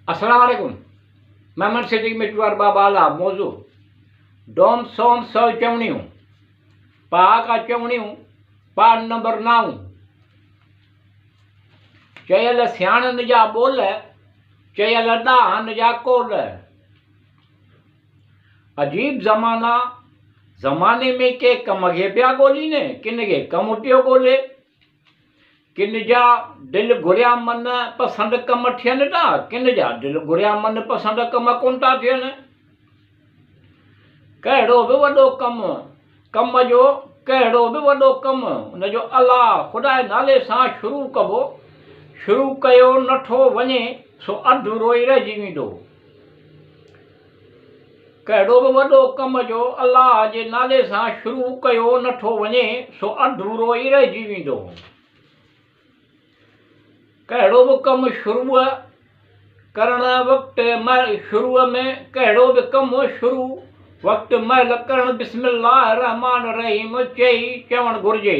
अस्सलाम वालेकुम। मेमन सिटी मिटवार बाबाला मौजू डोम सोम सौ चवणियों पहाका चवणियों पाठ नंबर 9 चयल सियाणनि जा बोल चयल ॾाहनि जा कोल। अजीब ज़माना ज़माने में के कम खे पिया ॻोल्हीनि किन खे कमु पियो ॻोल्हे। किन जा दिलि घुरिया मन पसंदि कम थियनि था, किन जा दिलि घुरिया मन पसंदि कम कोन था थियनि। कहिड़ो बि वॾो कम जो कहिड़ो बि वॾो कमु उनजो अलाह ख़ुदा जे नाले सां शुरू कबो, शुरू कयो नथो वञे सो अधूरो ई रहिजी वेंदो। कहिड़ो बि वॾो कम जो अलाह जे नाले सां शुरू कयो नथो वञे सो अधूरो ई रहिजी वेंदो। कहिड़ो बि कमु शुरू करण वक़्तु शुरूअ में कहिड़ो बि कमु शुरू वक़्तु महिल करणु बिस्मिल्लाह रहमान रहीम चवणु घुरिजे।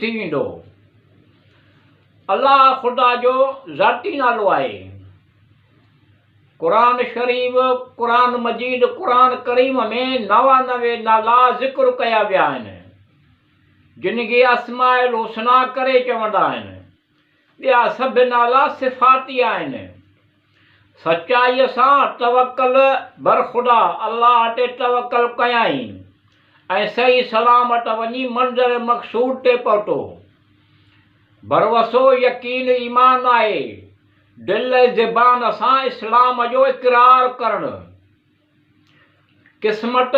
थी वेंदो। अलाह ख़ुदा जो ज़ाती नालो आहे। क़ुरान शरीफ़, क़ुरान मजीद, क़ुरान करीम में 99 नाला ज़िक्र कया विया आहिनि जिनखे अस्माउल हुस्ना करे चवंदा आहिनि। ॿिया सभु नाला सिफ़ाती आहिनि। सचाईअ सां तवक्कल बरख़ुदा अलाह ते तवक्कल कयाई ऐं सही सलामत वञी मंज़िल मक़सूद ते पहुतो। भरवसो यकीन ईमान आहे। दिलि ज़बान सां इस्लाम जो इक़रार करणु। क़िस्मत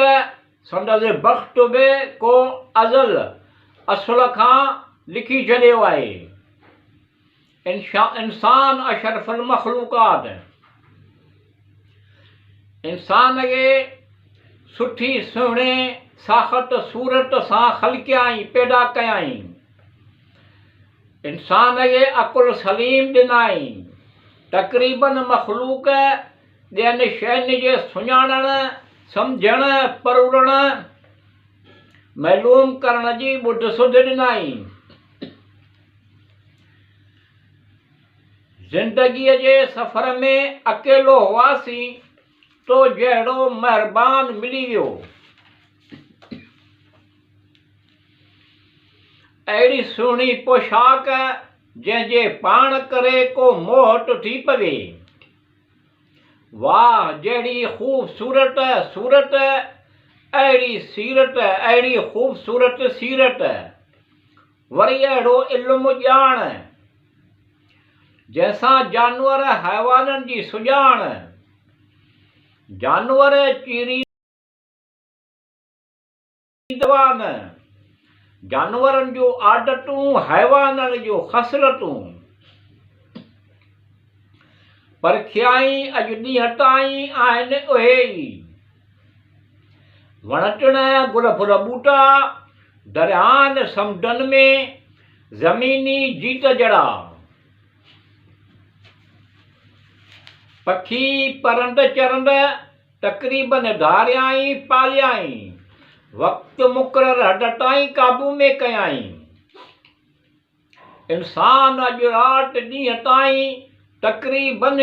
संदसि बख़्त बि को असुल खां लिखी छॾियो आहे। इंसान अशरफुल मख़लूक़ात। इंसान खे सुठी सुहिणे साख़त सूरत सां ख़लक़ियाई पैदा कयाई। इंसान खे अक़ुल सलीम ॾिनाई। तक़रीबन मख़लूक़ ॿियनि शयुनि जे सुञाणणु सम्झणु परुड़णु मालूम करण जी ॿुध सुध ॾिनाई। ज़िंदगीअ जे सफ़र में अकेलो हुआसीं तो जहिड़ो महिरबान मिली वियो। अहिड़ी सुहिणी पोशाक जंहिंजे पाण करे को मोहट थी पवे। वाह जहिड़ी ख़ूबसूरत सूरत, अहिड़ी सीरत, अहिड़ी ख़ूबसूरत सीरत। वरी अहिड़ो इल्मु ॼाण जंहिंसां जानवर हैवाननि जी सुञाण। जानवर चीरी दवान, जानवरनि जूं आदतूं हैवाननि जूं ख़सलतूं। परखियाई अॼु ॾींहं ताईं आहिनि उहे ई। वण टिण गुल फुल ॿूटा दरियाहनि समुंडनि में ज़मीनी जीत जड़ा। पखी परंद चरंद तक़रीबन धारियाई पालियाई। वक़्तु मुक़ररु हद ताईं काबू में कयाई। इंसान अॼु राति ॾींहं ताईं तक़रीबन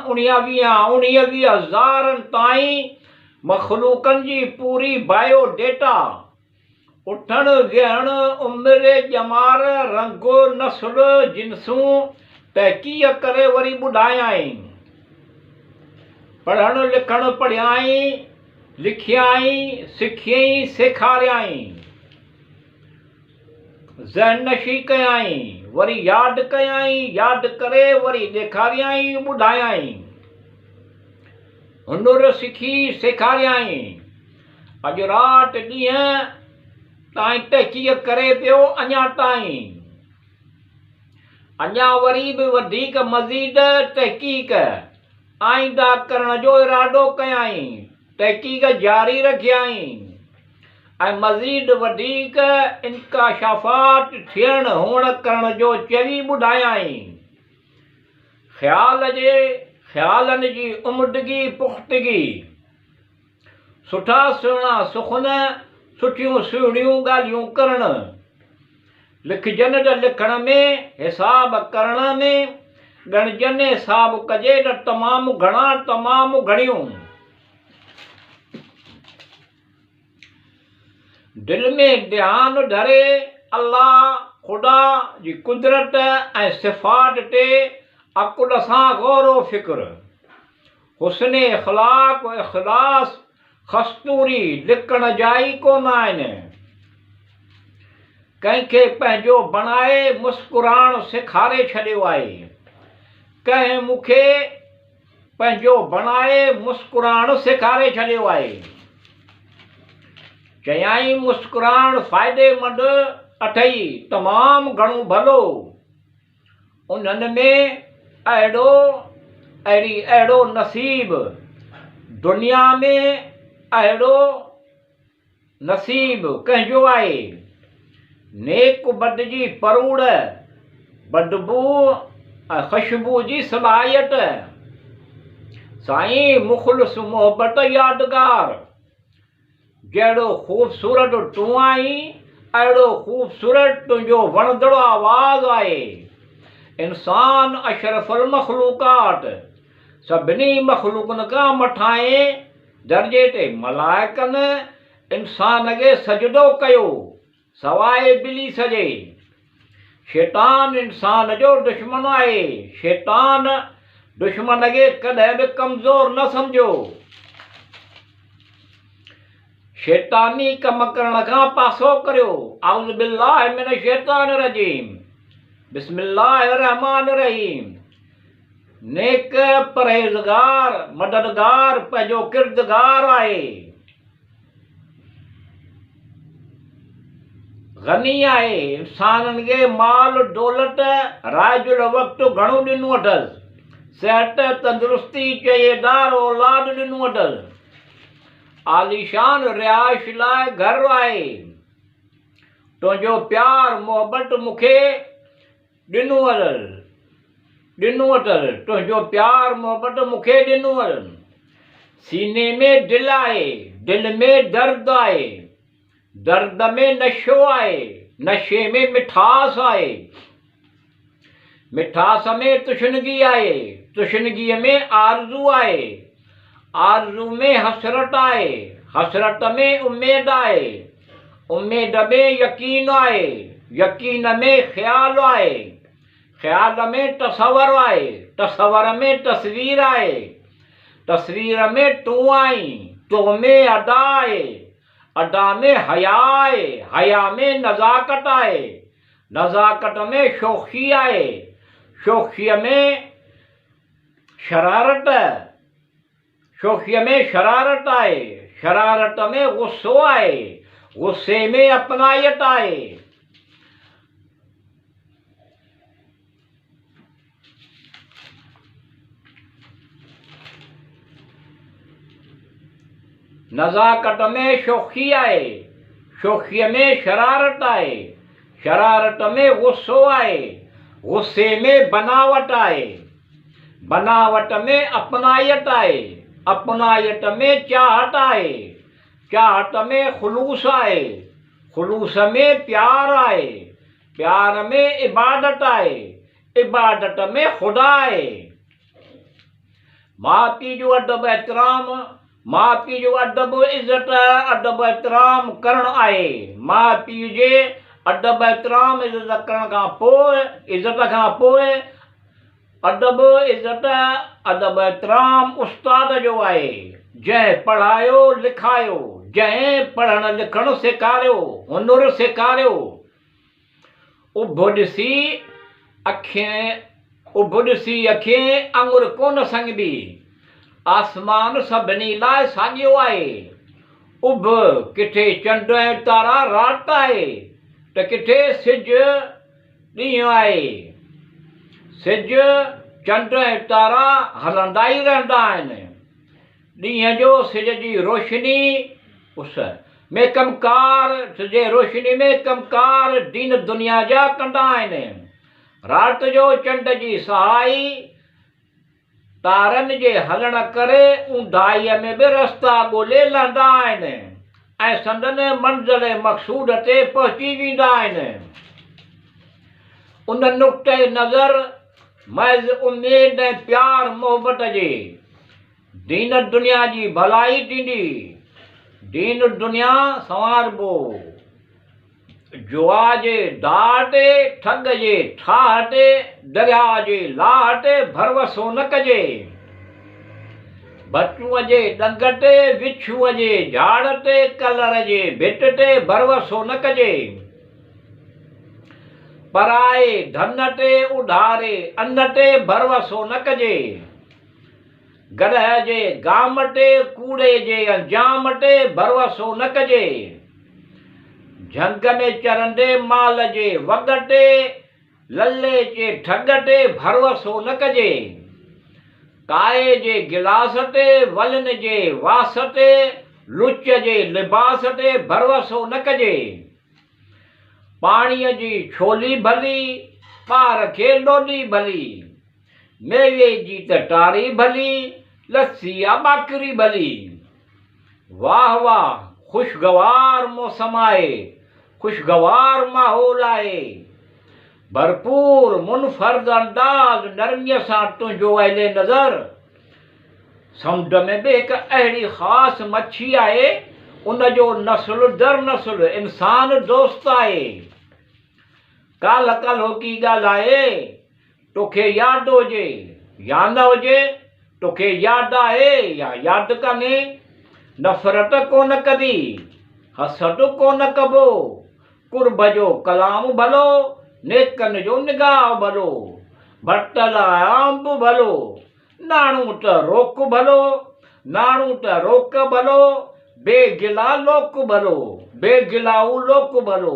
19-20 हज़ारनि ताईं मख़लूक़नि जी पूरी बायोडेटा उथणु विहणु उमिरि ॼमार रंगो नस्ल जिन्सूं तहक़ीक़ करे वरी ॿुधायाई। पढ़णु लिखणु पढ़ियाई, लिखियाई, सिखियई, सेखारियाई। ज़हनशी कयाई, वरी यादि कयाई, यादि करे वरी ॾेखारियाई, ॿुधायाई। हुनुर सिखी सेखारियाई। अॼु राति ॾींहं ताईं तहक़ीक़ करे पियो अञा ताईं। अञा वरी बि वधीक मज़ीद तहक़ीक़ आईंदा करण जो इरादो कयाई। तहक़ीक़ जारी रखियाई ऐं मज़ीद वधीक इंकाशाफ़ात थियण हुअण करण जो चवी ॿुधायाई। ख़्यालनि जी उमदगी पुख़्तगी। सुठा सुहिणा सुखन, सुठियूं सुहिणियूं ॻाल्हियूं करणु। लिखजन द लिखण में हिसाब करण में गणजन हिसाब कजे त तमामु घणा तमामु घणियूं। दिल में ध्यान धरे अल्लाह खुदा जी कुदरत ऐं सिफ़ात ते अकुल सां गौर फिक्र हुस्न इख़लाक़ इख़लास खस्तूरी लिकण जा ई कोन आहिनि। कंहिंखे पंहिंजो बणाए मुस्कुराइण सेखारे छॾियो आहे। कंहिं मूंखे पंहिंजो बणाए मुस्कुराइण सेखारे छॾियो आहे। चयाई मुस्कुराइण फ़ाइदेमंद अथई तमामु घणो भलो। उन्हनि में अहिड़ो नसीब दुनिया में अहिड़ो नसीब कंहिंजो आहे। नेक बद जी परूड़ बदबू ऐं ख़ुशबू जी सलाहियत। साईं मुख़लिस मोहबत यादगार। जहिड़ो ख़ूबसूरत तूं आहीं अहिड़ो ख़ूबसूरत तुंहिंजो वणंदड़ो आवाज़ आहे। इंसान अशरफुल मख़लूक़ात सभिनी मख़लूक़नि खां मथां दर्जे ते मलाइकनि इंसान खे सजदो कयो सवाइ इब्लीस जे। शैतान इंसान जो दुश्मन आहे। शैतान दुश्मन खे कॾहिं बि कमज़ोर न सम्झो। शैतानी कम करण खां पासो करियो। आउज़ु बिल्लाहि मिन शैतानिर रजीम। बिस्मिल्लाहिर रहमानिर रहीम। नेक परहेज़गार मददगार पंहिंजो किरदगार आहे। गनी आहे। इंसाननि खे माल दौलत राजुल वक़्तु घणो ॾिनो अथसि। सिहत तंदुरुस्ती चइएदार औलाद ॾिनो अथसि। आलीशान रिहाइश लाइ घर आहे। तुंहिंजो प्यार मोहबत मूंखे ॾिनो अथसि। तुंहिंजो प्यार मोहबत मूंखे ॾिनो अथसि। सीने में दिलि आहे। दिलि में दर्द आहे। दर्द में नशो आहे। नशे में मिठास आहे। मिठास में तुशनगी आहे। तुशनगीअ में आरज़ू आहे। आरज़ू में हसरत आहे। हसरत में उमेद आहे। उमेद में यकीन आहे। यकीन में ख़्याल आहे। ख़्याल में तसवर आहे। तसवर में तस्वीर आहे। तस्वीर में तूं आहीं। तो में अदा आहे। अदा में हया आहे। हया में नज़ाकत आहे। नज़ाकत में शोखी आहे। शोखीअ में शरारत। शोखीअ में शरारत आहे। शरारत में गुस्सो आहे। गुस्से में अपनायत आहे। नज़ाकत में शोखी आहे। शोखीअ में शरारत आहे। शरारत में गुस्सो आहे। गुस्से में बनावट आहे। बनावट में अपनायत आहे। अपनायत में चाहत आहे। चाहत में ख़ुलूस आहे। ख़ुलूस में प्यार आहे। प्यार में इबादत आहे। इबादत में ख़ुदा आहे। माउ पीउ जो अदब एतिराम। माउ पीउ जो अदब इज़त अदब एतिराम करणु आहे। माउ पीउ जे अदब एतिराम इज़त करण खां पोइ इज़त खां पोइ अदब इज़त अदब एतिराम उस्ताद जो आहे। जंहिं पढ़ायो लिखायो। जंहिं पढ़णु लिखणु सेखारियो हुनुर सेखारियो। उभ ॾिसी अखियूं आङुर कोन संगदी। आसमान सभिनी लाइ साॻियो आहे। उभ किथे चंड ऐं तारा राति आहे त किथे सिज ॾींहुं आहे। सिज चंड ऐं तारा हलंदा ई रहंदा आहिनि। ॾींहं जो सिज जी रोशनी उस में कमकार सिज रोशनी में कमकार दीन दुनिया जा कंदा आहिनि। राति जो चंड जी सहाई तारनि जे हलण करे ऊंदाईअ में बि रस्ता ॻोल्हे लहंदा आहिनि ऐं संदन मंज़िल मक़सूद ते पहुची वेंदा आहिनि। उन नुक़्ते नज़र महज़ उमेद ऐं प्यार मोहबत जे दीन दुनिया जी भलाई थींदी। दीन दुनिया संवारबो जुआ जे दाह ते, ठग जे ठाह ते, दरिया जे लाह ते भरवसो न कजे। बचूअ जे ॾंग ते, विछूअ जे झाड़ ते, कलर जे भिट ते भरवसो न कजे। पराए धन ते, उधारे अन्न ते भरवसो न कजे। गॾह जे गाम ते, कूड़े जे अंजाम ते भरवसो न कजे। झंग में चरंदे माल जे वॻ ते, लले जे ठग ते भरवसो न कजे। काए जे गिलास ते, वलन जे वास ते, लुच जे लिबास ते भरवसो न कजे। पाणीअ जी छोली भली, ॿार खे लोली भली, मेवे जी त टारी भली, लस्सी या ॿाकरी भली। वाह वाह ख़ुशगवार मौसम आहे, ख़ुशगवार माहौल आहे। भरपूर मुनफर्द अंदाज़ नरमीअ सां तुंहिंजो अहले नज़र। समुंड में बि हिकु अहिड़ी ख़ासि मच्छी आहे, उनजो नस्ल दर नस्ल इंसान दोस्त आहे। काल की ॻाल्हि आहे, तोखे यादि हुजे या न हुजे, तोखे यादि आहे या यादि कान्हे। नफ़रत कोन कबी, हसद कोन कबो, कुर्ब जो कलाम भलो, नेकनि जो निगाह भलो, भटल आंब भलो, नाणू त रोक भलो, नाणू त रोक भलो, बेगिला लोक भलो, बेगिलाऊ लोक भलो,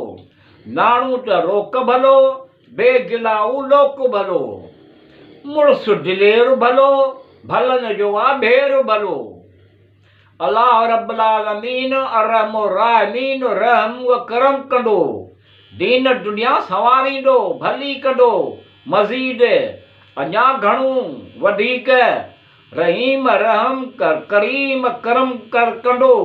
नाणू त रोक भलो, बेगिलाऊ लोक भलो। मुड़ुस दिलेर भलो, भलन जो आभेर भलो। अल्लाह रब्बुल आलमीन अर्हमुर राहिमीन रहम व करम कंदो, दीन दुनिया संवारींदो, भली कंदो, मज़ीद अञा घणो वधीक रहीम रहम कर, करीम करम कर कंदो।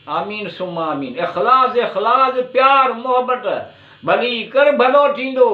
आमीन सुम्मा आमीन। इख़लास इख़लास प्यार मोहब्बत भली कर भलो थींदो।